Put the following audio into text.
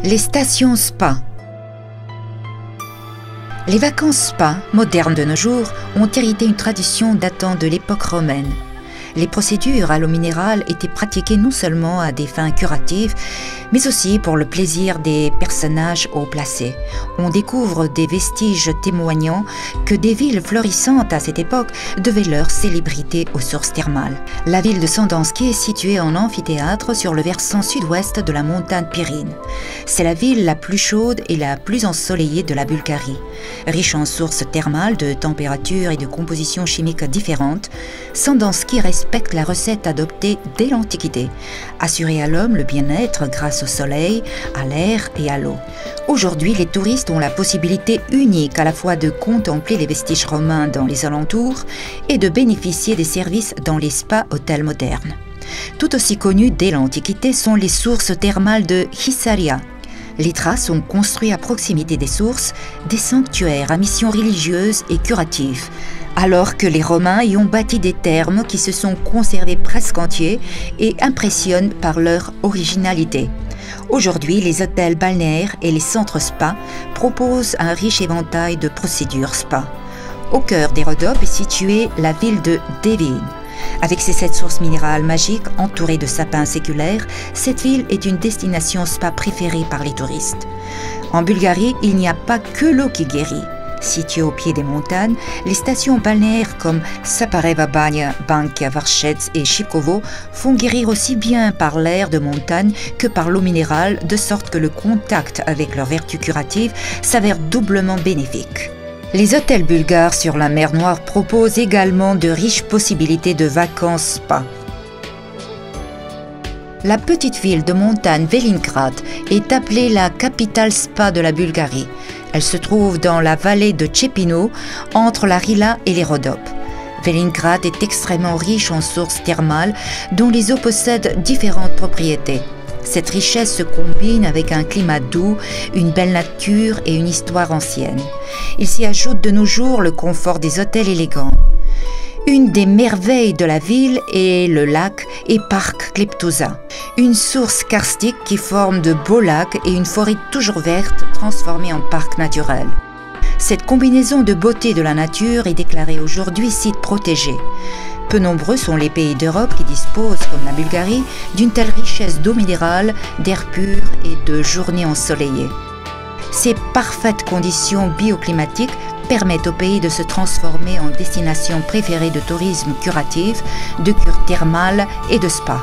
Les stations spa. Les vacances spa, modernes de nos jours, ont hérité une tradition datant de l'époque romaine. Les procédures à l'eau minérale étaient pratiquées non seulement à des fins curatives, mais aussi pour le plaisir des personnages haut placés. On découvre des vestiges témoignant que des villes florissantes à cette époque devaient leur célébrité aux sources thermales. La ville de Sandanski est située en amphithéâtre sur le versant sud-ouest de la montagne Pirine. C'est la ville la plus chaude et la plus ensoleillée de la Bulgarie. Riche en sources thermales de température et de compositions chimiques différentes, Sandanski respecte la recette adoptée dès l'Antiquité, assurer à l'homme le bien-être grâce au soleil, à l'air et à l'eau. Aujourd'hui, les touristes ont la possibilité unique à la fois de contempler les vestiges romains dans les alentours et de bénéficier des services dans les spas-hôtels modernes. Tout aussi connus dès l'Antiquité sont les sources thermales de Hisarya. Les Thraces ont construit à proximité des sources des sanctuaires à mission religieuse et curative, alors que les Romains y ont bâti des thermes qui se sont conservés presque entiers et impressionnent par leur originalité. Aujourd'hui, les hôtels balnéaires et les centres spa proposent un riche éventail de procédures spa. Au cœur des Rhodopes est située la ville de Devin. Avec ses 7 sources minérales magiques entourées de sapins séculaires, cette ville est une destination spa préférée par les touristes. En Bulgarie, il n'y a pas que l'eau qui guérit. Situées au pied des montagnes, les stations balnéaires comme Sapareva Banya, Bankia, Varchets et Chipkovo font guérir aussi bien par l'air de montagne que par l'eau minérale, de sorte que le contact avec leurs vertus curatives s'avère doublement bénéfique. Les hôtels bulgares sur la mer Noire proposent également de riches possibilités de vacances spa. La petite ville de montagne Velingrad est appelée la capitale spa de la Bulgarie. Elle se trouve dans la vallée de Tchepino, entre la Rila et les Rhodopes. Velingrad est extrêmement riche en sources thermales dont les eaux possèdent différentes propriétés. Cette richesse se combine avec un climat doux, une belle nature et une histoire ancienne. Il s'y ajoute de nos jours le confort des hôtels élégants. Une des merveilles de la ville est le lac et parc Kleptosa, une source karstique qui forme de beaux lacs et une forêt toujours verte transformée en parc naturel. Cette combinaison de beauté de la nature est déclarée aujourd'hui site protégé. Peu nombreux sont les pays d'Europe qui disposent, comme la Bulgarie, d'une telle richesse d'eau minérale, d'air pur et de journées ensoleillées. Ces parfaites conditions bioclimatiques permettent au pays de se transformer en destination préférée de tourisme curatif, de cure thermale et de spa.